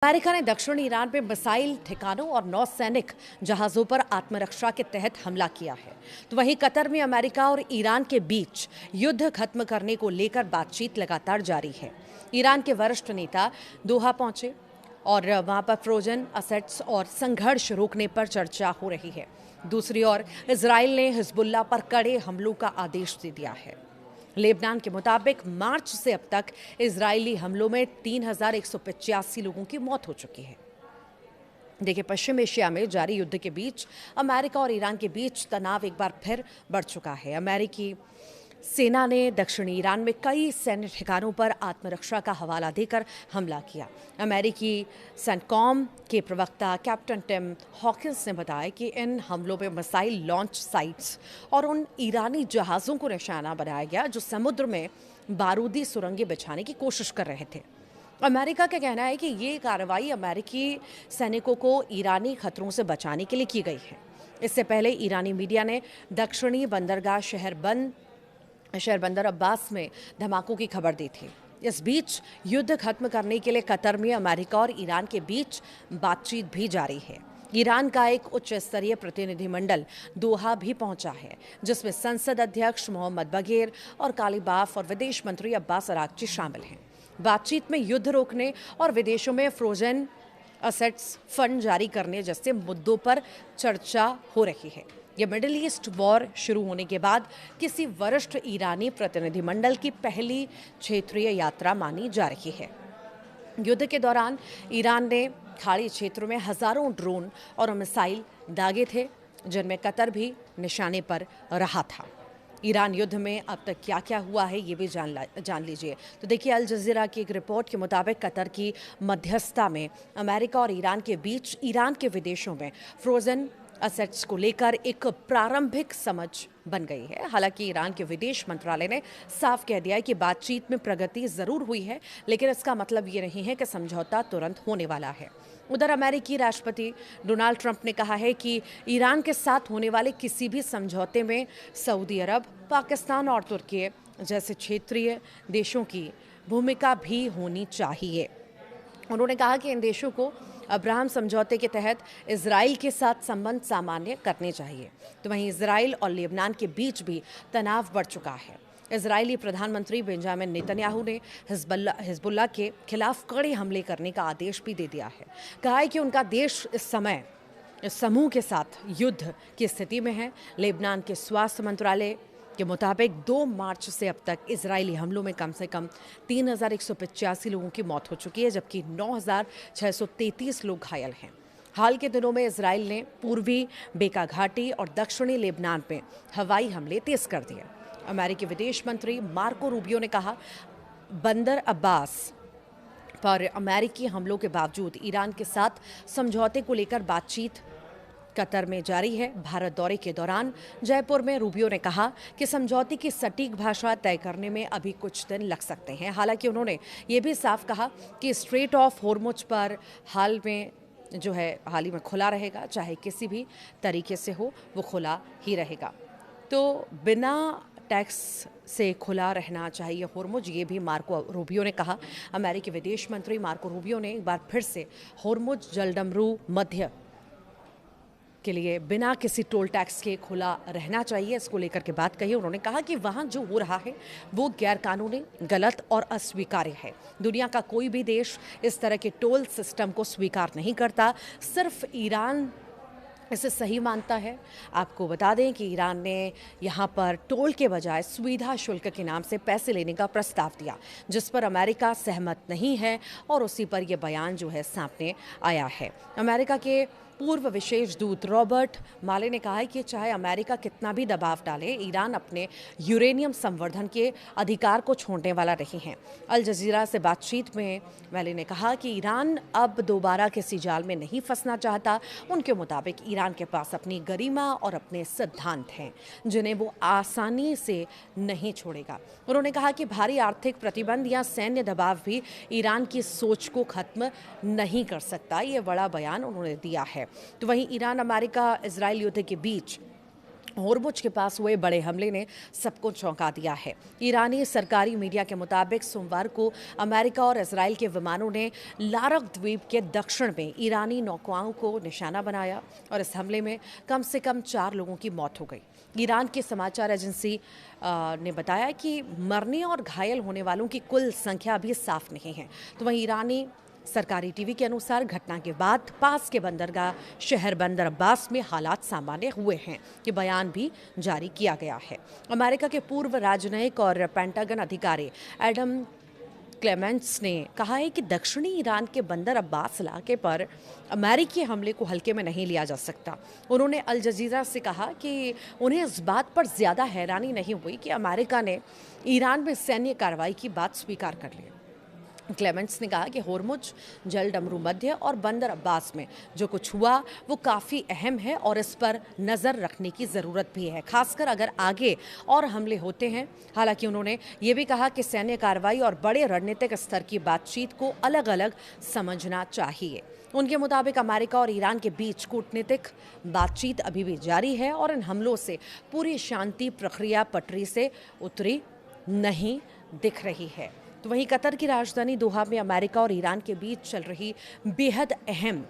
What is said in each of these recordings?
America ने दक्षिणी Iran में मिसाइल ठिकानों और नौसैनिक जहाजों पर आत्मरक्षा के तहत हमला किया है। तो वहीं कतर में अमेरिका और ईरान के बीच युद्ध खत्म करने को लेकर बातचीत लगातार जारी है। ईरान के वरिष्ठ नेता दोहा पहुंचे और वहां पर फ्रोजन असेट्स और संघर्ष रोकने पर चर्चा हो रही है। दूसरी ओर इजराइल ने हिजबुल्लाह पर कड़े हमलों का आदेश दे दिया है। लेबनान के मुताबिक मार्च से अब तक इजरायली हमलों में 3,185 लोगों की मौत हो चुकी है। देखिए, पश्चिम एशिया में जारी युद्ध के बीच अमेरिका और ईरान के बीच तनाव एक बार फिर बढ़ चुका है। अमेरिकी सेना ने दक्षिणी ईरान में कई सैन्य ठिकानों पर आत्मरक्षा का हवाला देकर हमला किया। अमेरिकी सेंटकॉम के प्रवक्ता कैप्टन टिम हॉकिंस ने बताया कि इन हमलों में मिसाइल लॉन्च साइट्स और उन ईरानी जहाज़ों को निशाना बनाया गया जो समुद्र में बारूदी सुरंगें बिछाने की कोशिश कर रहे थे। अमेरिका का कहना है कि ये कार्रवाई अमेरिकी सैनिकों को ईरानी खतरों से बचाने के लिए की गई है। इससे पहले ईरानी मीडिया ने दक्षिणी बंदरगाह शहर बंदर अब्बास में धमाकों की खबर दी थी। इस बीच युद्ध खत्म करने के लिए कतर में अमेरिका और ईरान के बीच बातचीत भी जारी है। ईरान का एक उच्च स्तरीय प्रतिनिधिमंडल दोहा भी पहुंचा है, जिसमें संसद अध्यक्ष मोहम्मद बगेर और कालीबाफ और विदेश मंत्री अब्बास अरागची शामिल हैं। बातचीत में युद्ध रोकने और विदेशों में फ्रोजन असेट्स फंड जारी करने जैसे मुद्दों पर चर्चा हो रही है। यह मिडिल ईस्ट वॉर शुरू होने के बाद किसी वरिष्ठ ईरानी प्रतिनिधिमंडल की पहली क्षेत्रीय यात्रा मानी जा रही है। युद्ध के दौरान ईरान ने खाड़ी क्षेत्रों में हजारों ड्रोन और मिसाइल दागे थे, जिनमें कतर भी निशाने पर रहा था। ईरान युद्ध में अब तक क्या क्या हुआ है ये भी जान लीजिए। तो देखिए, अल जजीरा की एक रिपोर्ट के मुताबिक कतर की मध्यस्थता में अमेरिका और ईरान के बीच ईरान के विदेशों में फ्रोजन असेट्स को लेकर एक प्रारंभिक समझ बन गई है। हालांकि ईरान के विदेश मंत्रालय ने साफ कह दिया है कि बातचीत में प्रगति जरूर हुई है, लेकिन इसका मतलब ये नहीं है कि समझौता तुरंत होने वाला है। उधर अमेरिकी राष्ट्रपति डोनाल्ड ट्रंप ने कहा है कि ईरान के साथ होने वाले किसी भी समझौते में सऊदी अरब, पाकिस्तान और तुर्की जैसे क्षेत्रीय देशों की भूमिका भी होनी चाहिए। उन्होंने कहा कि इन देशों को अब्राहम समझौते के तहत इजराइल के साथ संबंध सामान्य करने चाहिए। तो वहीं इजराइल और लेबनान के बीच भी तनाव बढ़ चुका है। इजरायली प्रधानमंत्री बेंजामिन नेतन्याहू ने हिजबुल्लाह के खिलाफ कड़े हमले करने का आदेश भी दे दिया है। कहा है कि उनका देश इस समय इस समूह के साथ युद्ध की स्थिति में है। लेबनान के स्वास्थ्य मंत्रालय के मुताबिक 2 मार्च से अब तक इजरायली हमलों में कम से कम 3,185 लोगों की मौत हो चुकी है, जबकि 9,633 लोग घायल हैं। हाल के दिनों में इजराइल ने पूर्वी बेका घाटी और दक्षिणी लेबनान में हवाई हमले तेज कर दिए। अमेरिकी विदेश मंत्री मार्को रूबियो ने कहा, बंदर अब्बास पर अमेरिकी हमलों के बावजूद ईरान के साथ समझौते को लेकर बातचीत कतर में जारी है। भारत दौरे के दौरान जयपुर में रूबियो ने कहा कि समझौते की सटीक भाषा तय करने में अभी कुछ दिन लग सकते हैं। हालांकि उन्होंने ये भी साफ कहा कि स्ट्रेट ऑफ होर्मुज पर हाल ही में खुला रहेगा, चाहे किसी भी तरीके से हो, वो खुला ही रहेगा। तो बिना टैक्स से खुला रहना चाहिए होर्मुज, ये भी मार्को रूबियो ने कहा। अमेरिकी विदेश मंत्री मार्को रूबियो ने एक बार फिर से होर्मुज जलडमरू मध्य के लिए बिना किसी टोल टैक्स के खुला रहना चाहिए, इसको लेकर के बात कही। उन्होंने कहा कि वहाँ जो हो रहा है वो गैरकानूनी, गलत और अस्वीकार्य है। दुनिया का कोई भी देश इस तरह के टोल सिस्टम को स्वीकार नहीं करता, सिर्फ ईरान इसे सही मानता है। आपको बता दें कि ईरान ने यहाँ पर टोल के बजाय सुविधा शुल्क के नाम से पैसे लेने का प्रस्ताव दिया, जिस पर अमेरिका सहमत नहीं है और उसी पर यह बयान सामने आया है। अमेरिका के पूर्व विशेष दूत रॉबर्ट माले ने कहा है कि चाहे अमेरिका कितना भी दबाव डाले, ईरान अपने यूरेनियम संवर्धन के अधिकार को छोड़ने वाला नहीं है। अल जजीरा से बातचीत में माले ने कहा कि ईरान अब दोबारा किसी जाल में नहीं फंसना चाहता। उनके मुताबिक ईरान के पास अपनी गरिमा और अपने सिद्धांत हैं, जिन्हें वो आसानी से नहीं छोड़ेगा। उन्होंने कहा कि भारी आर्थिक प्रतिबंध या सैन्य दबाव भी ईरान की सोच को खत्म नहीं कर सकता। ये बड़ा बयान उन्होंने दिया है। तो वहीं ईरान, अमेरिका, इजराइल युद्ध के बीच होर्मुज के पास हुए बड़े हमले ने सबको चौंका दिया है। ईरानी सरकारी मीडिया के मुताबिक सोमवार को अमेरिका और इजराइल के विमानों ने लारक द्वीप के दक्षिण में ईरानी नौकाओं को निशाना बनाया और इस हमले में कम से कम 4 लोगों की मौत हो गई। ईरान की समाचार एजेंसी ने बताया कि मरने और घायल होने वालों की कुल संख्या अभी साफ नहीं है। तो वहीं ईरानी सरकारी टीवी के अनुसार घटना के बाद पास के बंदरगाह शहर बंदर अब्बास में हालात सामान्य हुए हैं। ये बयान भी जारी किया गया है। अमेरिका के पूर्व राजनयिक और पेंटागन अधिकारी एडम क्लेमेंट्स ने कहा है कि दक्षिणी ईरान के बंदर अब्बास इलाके पर अमेरिकी हमले को हल्के में नहीं लिया जा सकता। उन्होंने अल जजीरा से कहा कि उन्हें इस बात पर ज़्यादा हैरानी नहीं हुई कि अमेरिका ने ईरान में सैन्य कार्रवाई की बात स्वीकार कर ली। क्लेमेंट्स ने कहा कि होर्मुज, जल डमरू मध्य और बंदर अब्बास में जो कुछ हुआ वो काफ़ी अहम है और इस पर नज़र रखने की ज़रूरत भी है, खासकर अगर आगे और हमले होते हैं। हालांकि उन्होंने ये भी कहा कि सैन्य कार्रवाई और बड़े रणनीतिक स्तर की बातचीत को अलग अलग समझना चाहिए। उनके मुताबिक अमेरिका और ईरान के बीच कूटनीतिक बातचीत अभी भी जारी है और इन हमलों से पूरी शांति प्रक्रिया पटरी से उतरी नहीं दिख रही है। तो वहीं कतर की राजधानी दोहा में अमेरिका और ईरान के बीच चल रही बेहद अहम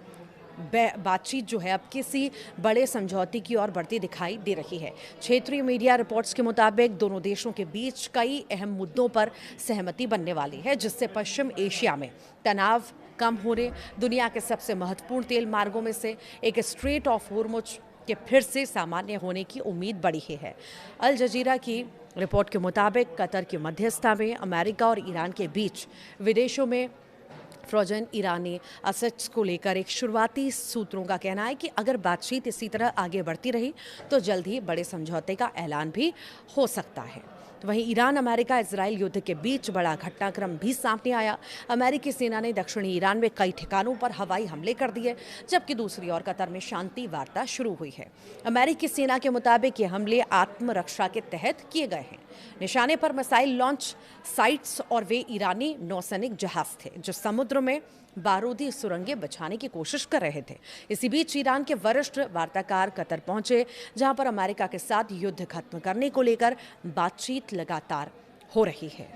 बातचीत जो है अब किसी बड़े समझौते की ओर बढ़ती दिखाई दे रही है। क्षेत्रीय मीडिया रिपोर्ट्स के मुताबिक दोनों देशों के बीच कई अहम मुद्दों पर सहमति बनने वाली है, जिससे पश्चिम एशिया में तनाव कम होने, दुनिया के सबसे महत्वपूर्ण तेल मार्गों में से एक स्ट्रेट ऑफ होर्मुज के फिर से सामान्य होने की उम्मीद बढ़ी है। अल जजीरा की रिपोर्ट के मुताबिक कतर की मध्यस्थता में अमेरिका और ईरान के बीच विदेशों में फ्रोजन ईरानी असेट्स को लेकर एक शुरुआती सूत्रों का कहना है कि अगर बातचीत इसी तरह आगे बढ़ती रही तो जल्द ही बड़े समझौते का ऐलान भी हो सकता है। तो वहीं ईरान अमेरिका इजराइल युद्ध के बीच बड़ा घटनाक्रम भी सामने आया। अमेरिकी सेना ने दक्षिणी ईरान में कई ठिकानों पर हवाई हमले कर दिए, जबकि दूसरी ओर कतर में शांति वार्ता शुरू हुई है। अमेरिकी सेना के मुताबिक ये हमले आत्मरक्षा के तहत किए गए हैं। निशाने पर मिसाइल लॉन्च साइट्स और वे ईरानी नौसैनिक जहाज थे जो समुद्र में बारूदी सुरंगें बिछाने की कोशिश कर रहे थे। इसी बीच ईरान के वरिष्ठ वार्ताकार कतर पहुंचे, जहां पर अमेरिका के साथ युद्ध खत्म करने को लेकर बातचीत लगातार हो रही है।